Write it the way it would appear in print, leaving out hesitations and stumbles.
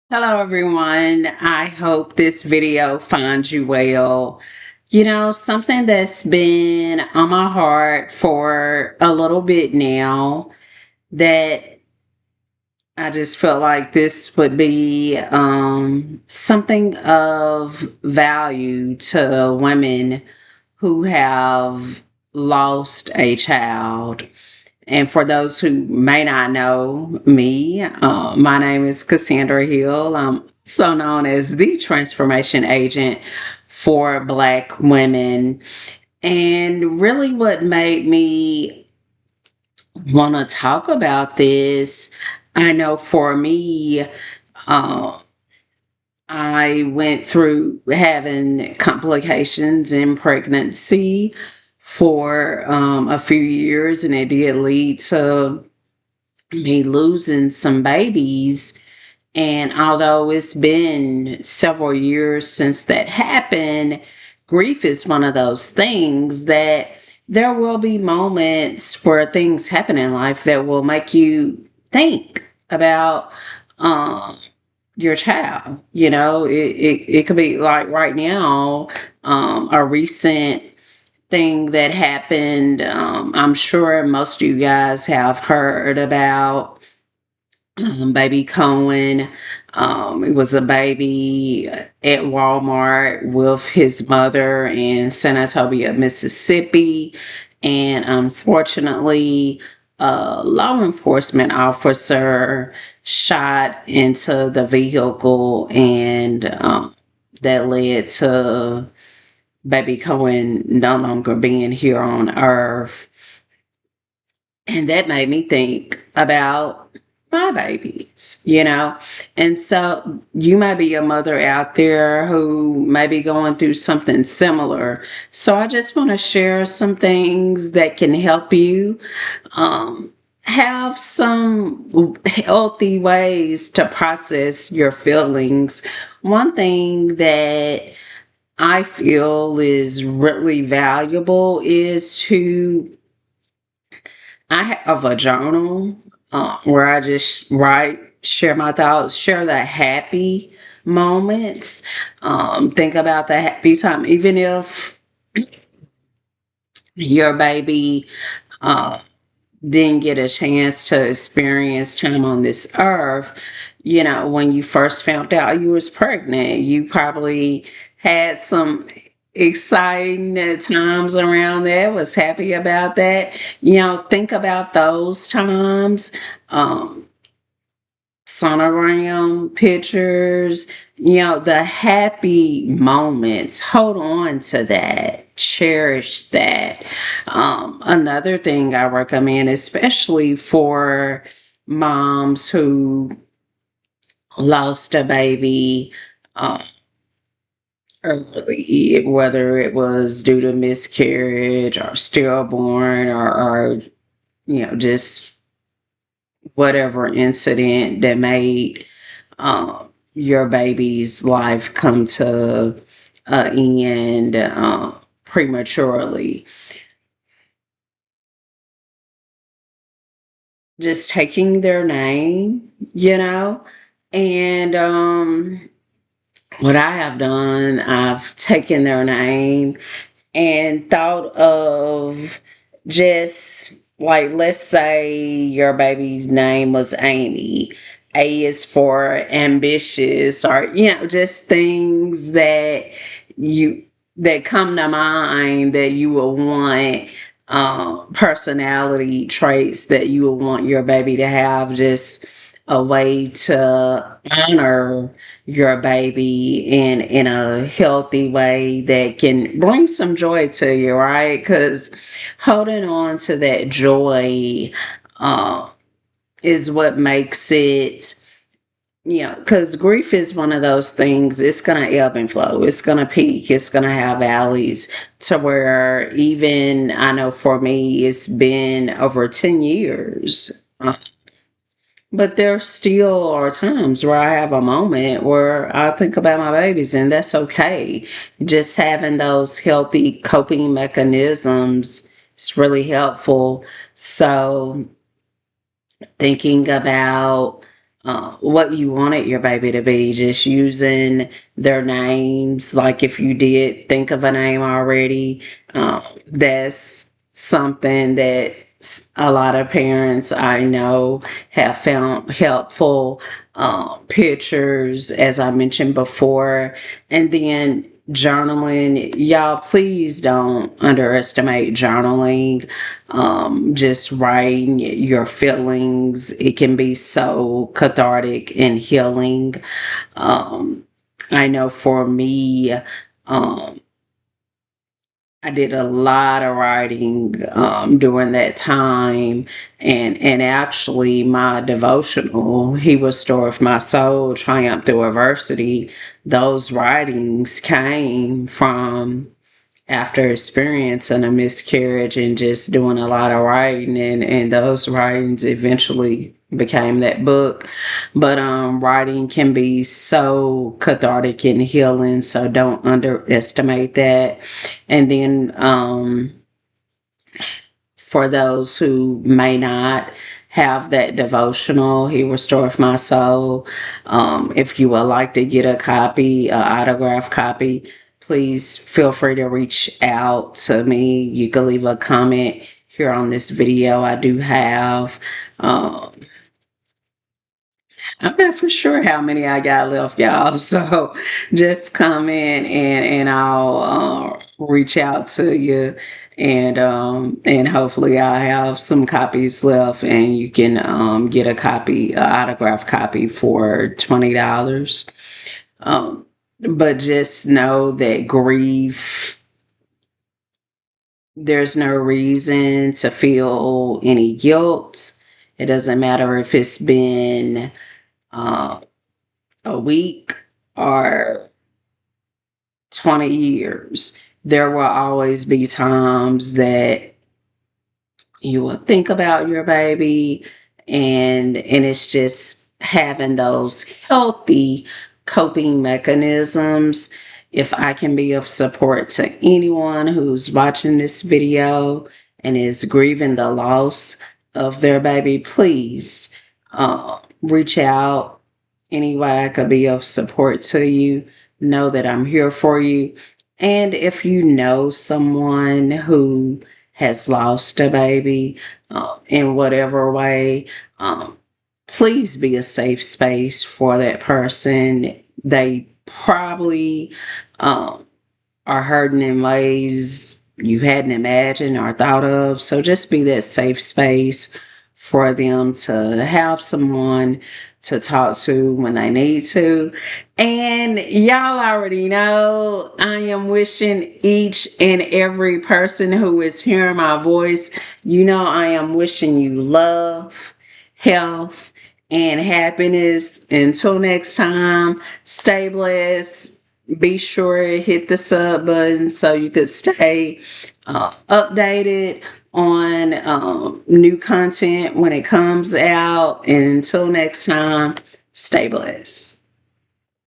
Hello, everyone. I hope this video finds you well. Something that's been on my heart for a little bit now that I just felt like this would be something of value to women who have lost a child. And for those who may not know me, my name is Cassandra Hill. I'm so known as the transformation agent for Black women. And really, what made me want to talk about this, I know for me, uh, I went through having complications in pregnancy for a few years, and it did lead to me losing some babies. And although it's been several years since that happened, grief is one of those things that there will be moments where things happen in life that will make you think about your child. It could be like right now, a recent thing that happened. I'm sure most of you guys have heard about baby Cohen. It was a baby at Walmart with his mother in Senatobia, Mississippi. And unfortunately, a law enforcement officer shot into the vehicle, and that led to baby Cohen no longer being here on earth. And that made me think about my babies. And so you might be a mother out there who may be going through something similar. So I just want to share some things that can help you have some healthy ways to process your feelings. One thing that I feel is really valuable is I have a journal where I just write, share my thoughts, share the happy moments, think about the happy time, even if your baby uh, didn't get a chance to experience time on this earth. When you first found out you was pregnant, you probably had some exciting times around that, was happy about that. Think about those times. Um, Sonogram pictures, the happy moments. Hold on to that, cherish that. Another thing I recommend, especially for moms who lost a baby uh, early, whether it was due to miscarriage or stillborn, or just whatever incident that made your baby's life come to an end prematurely. Just taking their name. And what I have done, I've taken their name and thought of, just like, let's say your baby's name was Amy. A is for ambitious, or just things you that come to mind that you will want, personality traits that you will want your baby to have, just a way to honor your baby in a healthy way that can bring some joy to you, right? Because holding on to that joy uh, is what makes it, because grief is one of those things. It's going to ebb and flow. It's going to peak. It's going to have valleys, to where, even I know for me, it's been over 10 years. But there still are times where I have a moment where I think about my babies, and that's okay. Just having those healthy coping mechanisms is really helpful. So, thinking about what you wanted your baby to be, just using their names. Like if you did think of a name already, that's something that a lot of parents I know have found helpful. Pictures, as I mentioned before, and then journaling. Y'all, please don't underestimate journaling. Just writing your feelings, it can be so cathartic and healing. um, I know for me, um, I did a lot of writing during that time, and actually my devotional, He Restoreth My Soul, Triumph Through Adversity, those writings came from after experiencing a miscarriage and just doing a lot of writing, and those writings eventually became that book. But writing can be so cathartic and healing, so don't underestimate that. And then for those who may not have that devotional, He Restoreth My Soul, if you would like to get a copy, an autographed copy, please feel free to reach out to me. You can leave a comment here on this video. I do have I'm not for sure how many I got left, y'all. So just comment, and I'll reach out to you, and hopefully I'll have some copies left, and you can get a copy, an autographed copy for $20. Um, but just know that grief, there's no reason to feel any guilt. It doesn't matter if it's been uh, a week or 20 years. There will always be times that you will think about your baby, and it's just having those healthy coping mechanisms. If I can be of support to anyone who's watching this video and is grieving the loss of their baby, please reach out any way I could be of support to you. Know that I'm here for you. And if you know someone who has lost a baby in whatever way, please be a safe space for that person. They probably are hurting in ways you hadn't imagined or thought of. So just be that safe space for them to have someone to talk to when they need to. And y'all already know I am wishing each and every person who is hearing my voice, I am wishing you love, health, and happiness. Until next time, stay blessed. Be sure to hit the sub button so you could stay updated on new content when it comes out. And until next time, stay blessed.